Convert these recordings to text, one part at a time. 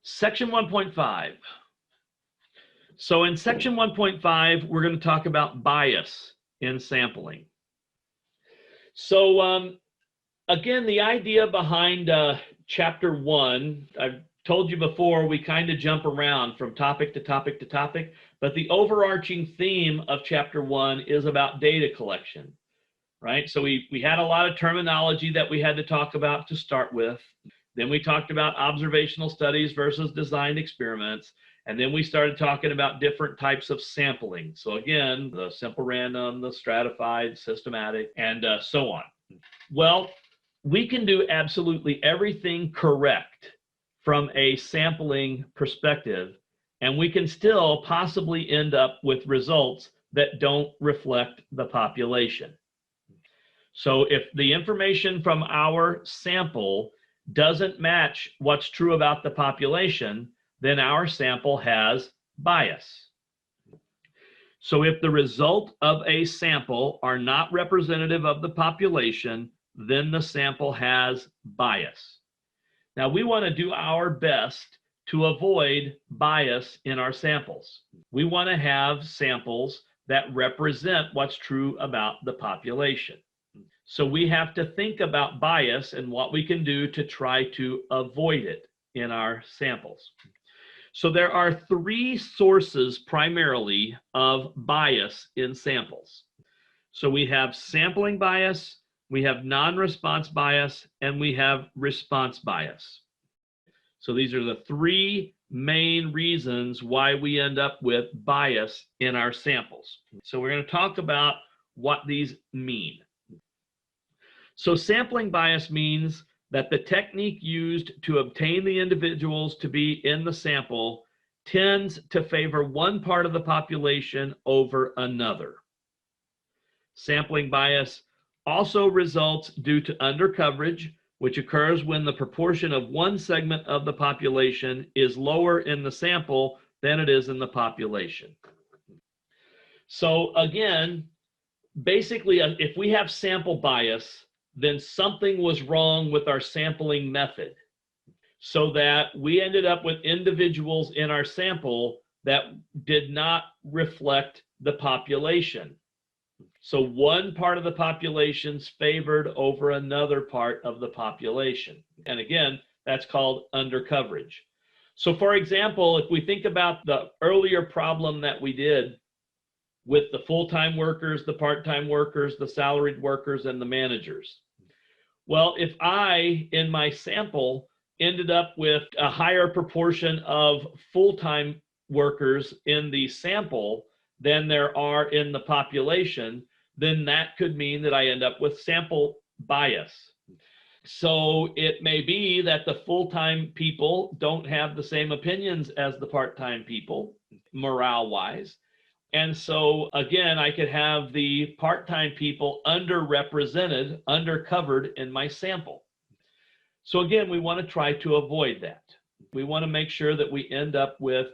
Section 1.5. So in section 1.5, we're going to talk about bias in sampling. So again, the idea behind chapter 1, I've told you before, we kind of jump around from topic to topic to topic, but the overarching theme of chapter 1 is about data collection, right? So we had a lot of terminology that we had to talk about to start with. Then we talked about observational studies versus designed experiments. And then we started talking about different types of sampling. So again, the simple random, the stratified, systematic, and so on. Well, we can do absolutely everything correct from a sampling perspective, and we can still possibly end up with results that don't reflect the population. So if the information from our sample doesn't match what's true about the population, then our sample has bias. So if the result of a sample are not representative of the population, then the sample has bias. Now we want to do our best to avoid bias in our samples. We want to have samples that represent what's true about the population. So we have to think about bias and what we can do to try to avoid it in our samples. So there are three sources primarily of bias in samples. So we have sampling bias, we have non-response bias, and we have response bias. So these are the three main reasons why we end up with bias in our samples. So we're going to talk about what these mean. So sampling bias means that the technique used to obtain the individuals to be in the sample tends to favor one part of the population over another. Sampling bias also results due to undercoverage, which occurs when the proportion of one segment of the population is lower in the sample than it is in the population. So again, basically, if we have sample bias, then something was wrong with our sampling method, so that we ended up with individuals in our sample that did not reflect the population. So one part of the population's favored over another part of the population. And again, that's called undercoverage. So for example, if we think about the earlier problem that we did with the full-time workers, the part-time workers, the salaried workers, and the managers. Well, if I, in my sample, ended up with a higher proportion of full-time workers in the sample than there are in the population, then that could mean that I end up with sample bias. So it may be that the full-time people don't have the same opinions as the part-time people, morale-wise. And so again, I could have the part-time people underrepresented, undercovered in my sample. So again, we want to try to avoid that. We want to make sure that we end up with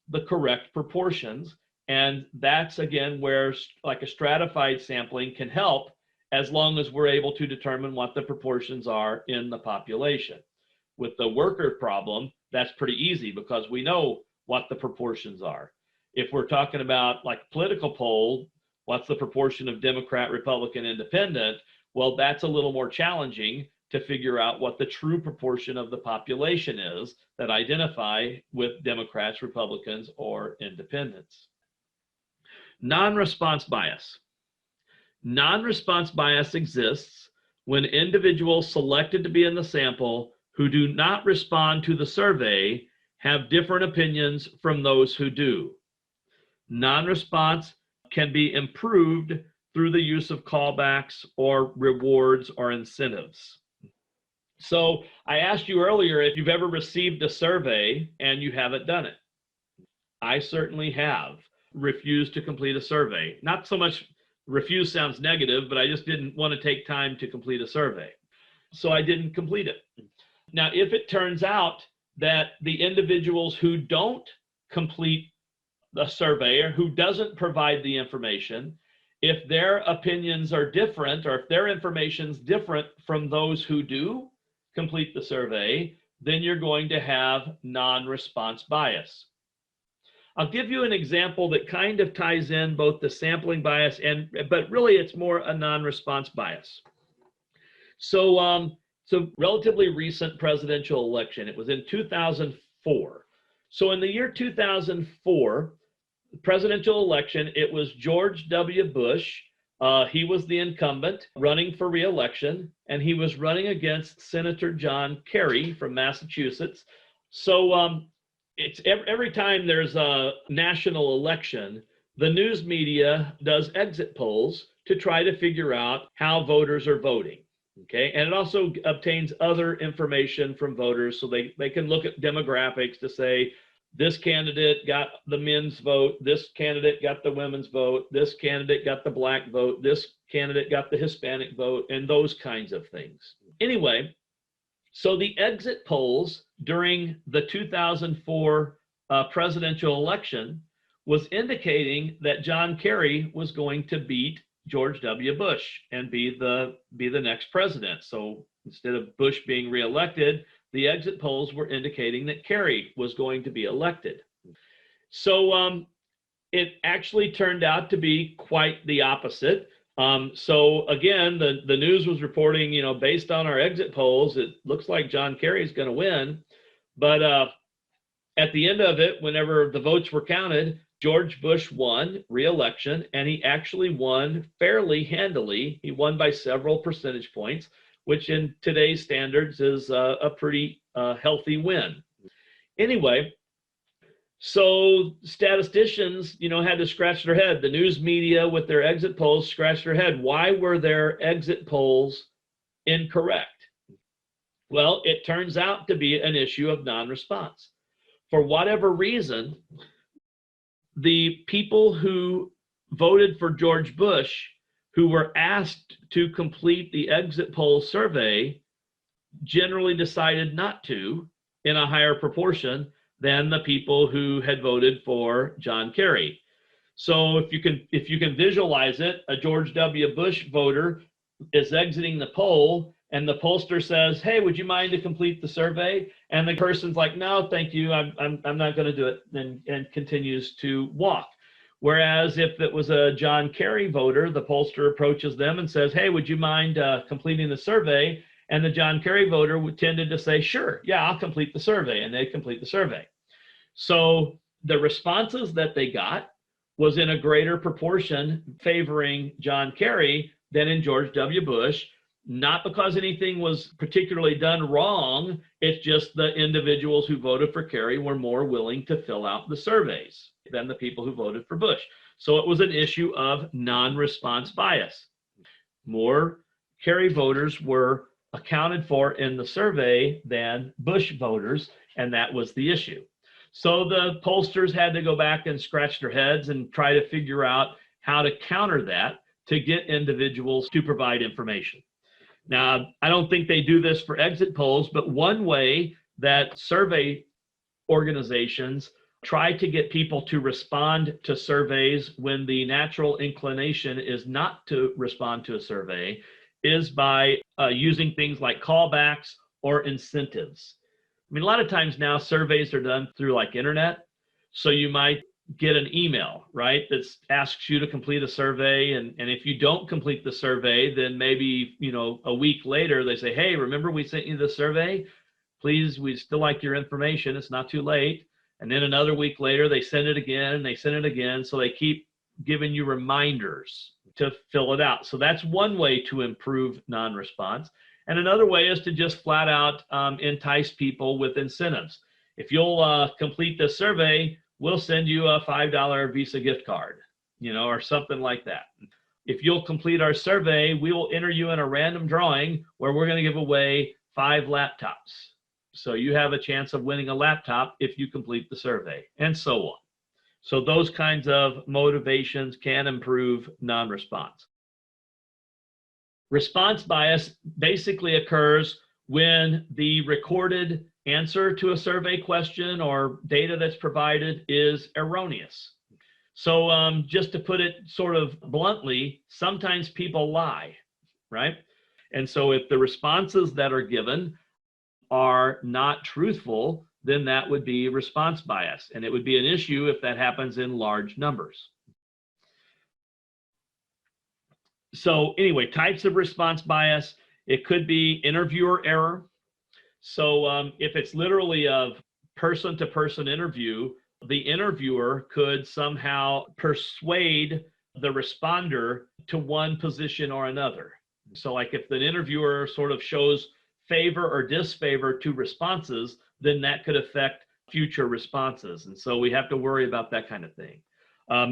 the correct proportions. And that's again where like a stratified sampling can help, as long as we're able to determine what the proportions are in the population. With the worker problem, that's pretty easy because we know what the proportions are. If we're talking about like political poll, what's the proportion of Democrat, Republican, Independent? Well, that's a little more challenging to figure out what the true proportion of the population is that identify with Democrats, Republicans, or Independents. Non-response bias. Non-response bias exists when individuals selected to be in the sample who do not respond to the survey have different opinions from those who do. Non-response can be improved through the use of callbacks or rewards or incentives. So I asked you earlier if you've ever received a survey and you haven't done it. I certainly have refused to complete a survey. Not so much refuse sounds negative, but I just didn't want to take time to complete a survey. So I didn't complete it. Now, if it turns out that the individuals who don't complete the survey or who doesn't provide the information, if their opinions are different or if their information's different from those who do complete the survey, then you're going to have non-response bias. I'll give you an example that kind of ties in both the sampling bias but really it's more a non-response bias. So, relatively recent presidential election. It was in 2004. So in the year 2004, presidential election, it was George W. Bush. He was the incumbent running for re-election, and he was running against Senator John Kerry from Massachusetts. So it's every time there's a national election, the news media does exit polls to try to figure out how voters are voting. Okay, and it also obtains other information from voters so they can look at demographics to say, this candidate got the men's vote, this candidate got the women's vote, this candidate got the black vote, this candidate got the Hispanic vote, and those kinds of things. Anyway, so the exit polls during the 2004 presidential election was indicating that John Kerry was going to beat George W. Bush and be the next president. So instead of Bush being reelected, the exit polls were indicating that Kerry was going to be elected. So it actually turned out to be quite the opposite. So again, the news was reporting, based on our exit polls, it looks like John Kerry is going to win. But at the end of it, whenever the votes were counted, George Bush won re-election, and he actually won fairly handily. He won by several percentage points, which in today's standards is a pretty healthy win. Anyway, so statisticians, had to scratch their head. The news media with their exit polls scratched their head. Why were their exit polls incorrect? Well, it turns out to be an issue of non-response. For whatever reason, the people who voted for George Bush, who were asked to complete the exit poll survey, generally decided not to in a higher proportion than the people who had voted for John Kerry. So if you can visualize it, a George W. Bush voter is exiting the poll, and the pollster says, "Hey, would you mind to complete the survey?" And the person's like, "No, thank you. I'm not going to do it," and continues to walk. Whereas if it was a John Kerry voter, the pollster approaches them and says, "Hey, would you mind completing the survey?" And the John Kerry voter tended to say, "Sure, yeah, I'll complete the survey," and they complete the survey. So the responses that they got was in a greater proportion favoring John Kerry than in George W. Bush. Not because anything was particularly done wrong, it's just the individuals who voted for Kerry were more willing to fill out the surveys than the people who voted for Bush. So it was an issue of non-response bias. More Kerry voters were accounted for in the survey than Bush voters, and that was the issue. So the pollsters had to go back and scratch their heads and try to figure out how to counter that to get individuals to provide information. Now, I don't think they do this for exit polls, but one way that survey organizations try to get people to respond to surveys when the natural inclination is not to respond to a survey is by using things like callbacks or incentives. I mean, a lot of times now surveys are done through like internet. So you might get an email, right, that asks you to complete a survey. And if you don't complete the survey, then maybe, a week later they say, "Hey, remember we sent you the survey? Please, we'd still like your information. It's not too late." And then another week later, they send it again and they send it again. So they keep giving you reminders to fill it out. So that's one way to improve non-response. And another way is to just flat out entice people with incentives. If you'll complete this survey, we'll send you a $5 Visa gift card, or something like that. If you'll complete our survey, we will enter you in a random drawing where we're going to give away 5 laptops. So you have a chance of winning a laptop if you complete the survey, and so on. So those kinds of motivations can improve non-response. Response bias basically occurs when the recorded answer to a survey question or data that's provided is erroneous. So just to put it sort of bluntly, sometimes people lie, right? And so if the responses that are given are not truthful, then that would be response bias. And it would be an issue if that happens in large numbers. So anyway, types of response bias, it could be interviewer error. So if it's literally a person-to-person interview, the interviewer could somehow persuade the responder to one position or another. So like if the interviewer sort of shows favor or disfavor to responses, then that could affect future responses. And so we have to worry about that kind of thing.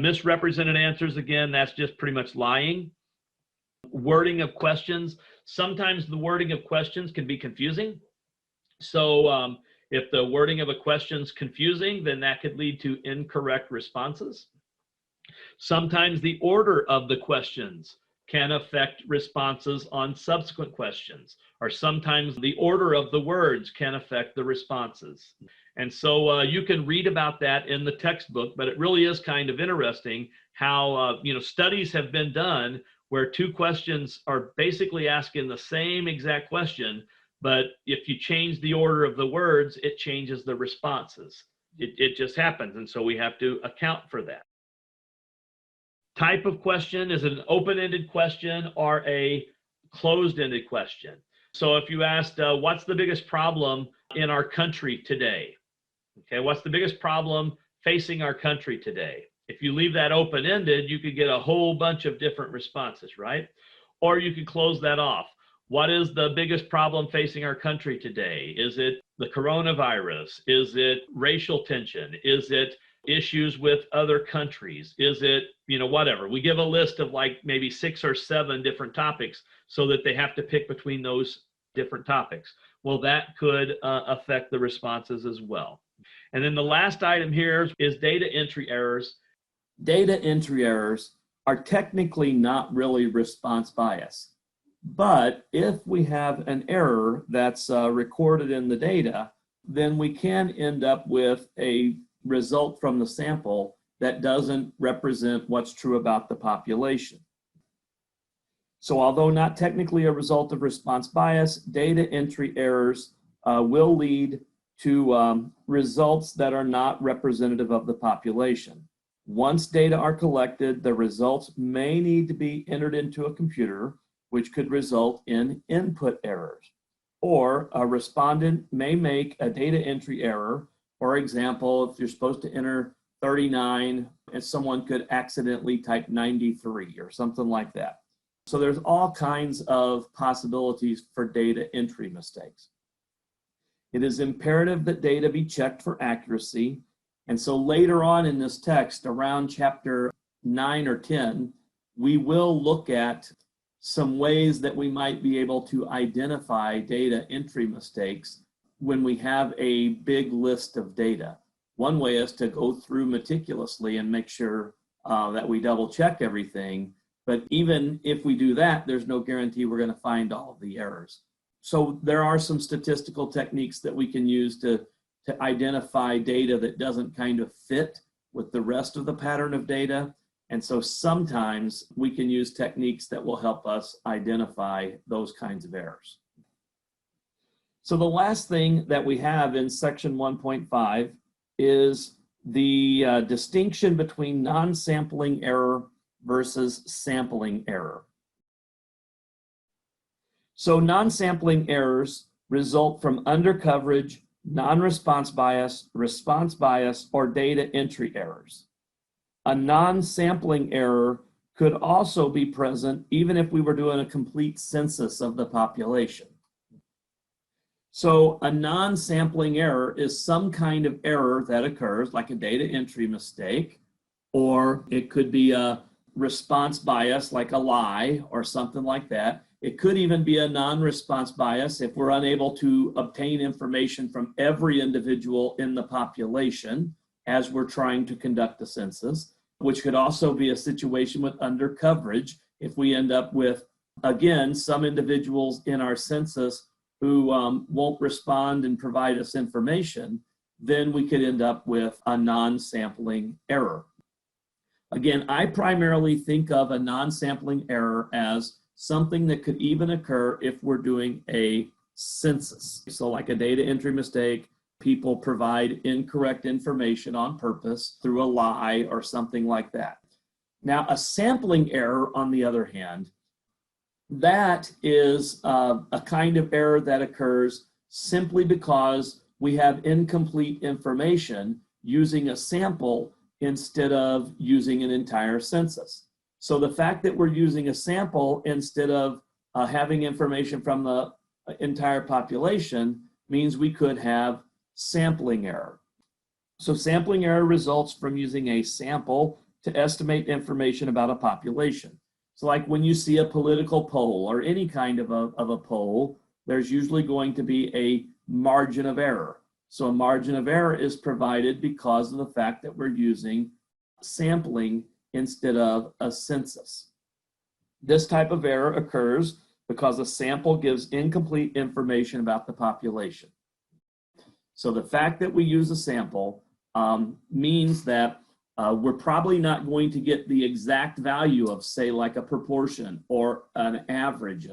Misrepresented answers, again, that's just pretty much lying. Wording of questions, sometimes the wording of questions can be confusing. So if the wording of a question is confusing, then that could lead to incorrect responses. Sometimes the order of the questions can affect responses on subsequent questions, or sometimes the order of the words can affect the responses. And so you can read about that in the textbook, but it really is kind of interesting how studies have been done where two questions are basically asking the same exact question, but if you change the order of the words, it changes the responses. It just happens, and so we have to account for that. Type of question is an open-ended question or a closed-ended question. So if you asked, what's the biggest problem in our country today? Okay, what's the biggest problem facing our country today? If you leave that open-ended, you could get a whole bunch of different responses, right? Or you could close that off. What is the biggest problem facing our country today? Is it the coronavirus? Is it racial tension? Is it issues with other countries? Is it, whatever? We give a list of like maybe 6 or 7 different topics so that they have to pick between those different topics. Well, that could affect the responses as well. And then the last item here is data entry errors. Data entry errors are technically not really response bias. But if we have an error that's recorded in the data, then we can end up with a result from the sample that doesn't represent what's true about the population. So although not technically a result of response bias, data entry errors will lead to results that are not representative of the population. Once data are collected, the results may need to be entered into a computer, which could result in input errors. Or a respondent may make a data entry error. For example, if you're supposed to enter 39 and someone could accidentally type 93 or something like that. So there's all kinds of possibilities for data entry mistakes. It is imperative that data be checked for accuracy. And so later on in this text, around chapter 9 or 10, we will look at some ways that we might be able to identify data entry mistakes when we have a big list of data. One way is to go through meticulously and make sure that we double check everything. But even if we do that, there's no guarantee we're going to find all of the errors. So there are some statistical techniques that we can use to identify data that doesn't kind of fit with the rest of the pattern of data. And so sometimes we can use techniques that will help us identify those kinds of errors. So the last thing that we have in section 1.5 is the distinction between non-sampling error versus sampling error. So non-sampling errors result from undercoverage, non-response bias, response bias, or data entry errors. A non-sampling error could also be present even if we were doing a complete census of the population. So a non-sampling error is some kind of error that occurs, like a data entry mistake, or it could be a response bias, like a lie or something like that. It could even be a non-response bias if we're unable to obtain information from every individual in the population as we're trying to conduct a census, which could also be a situation with undercoverage if we end up with, again, some individuals in our census who won't respond and provide us information, then we could end up with a non-sampling error. Again, I primarily think of a non-sampling error as something that could even occur if we're doing a census. So like a data entry mistake, people provide incorrect information on purpose through a lie or something like that. Now, a sampling error, on the other hand, that is a kind of error that occurs simply because we have incomplete information using a sample instead of using an entire census. So the fact that we're using a sample instead of having information from the entire population means we could have sampling error. So sampling error results from using a sample to estimate information about a population. So like when you see a political poll or any kind of a poll, there's usually going to be a margin of error. So a margin of error is provided because of the fact that we're using sampling instead of a census. This type of error occurs because a sample gives incomplete information about the population. So the fact that we use a sample means that we're probably not going to get the exact value of, say, like a proportion or an average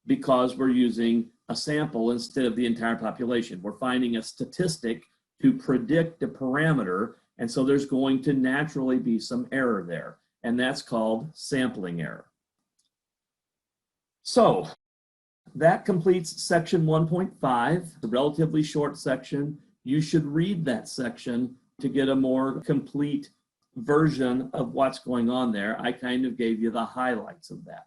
because we're using a sample instead of the entire population. We're finding a statistic to predict a parameter, and so there's going to naturally be some error there, and that's called sampling error. So that completes section 1.5, a relatively short section. You should read that section to get a more complete version of what's going on there. I kind of gave you the highlights of that.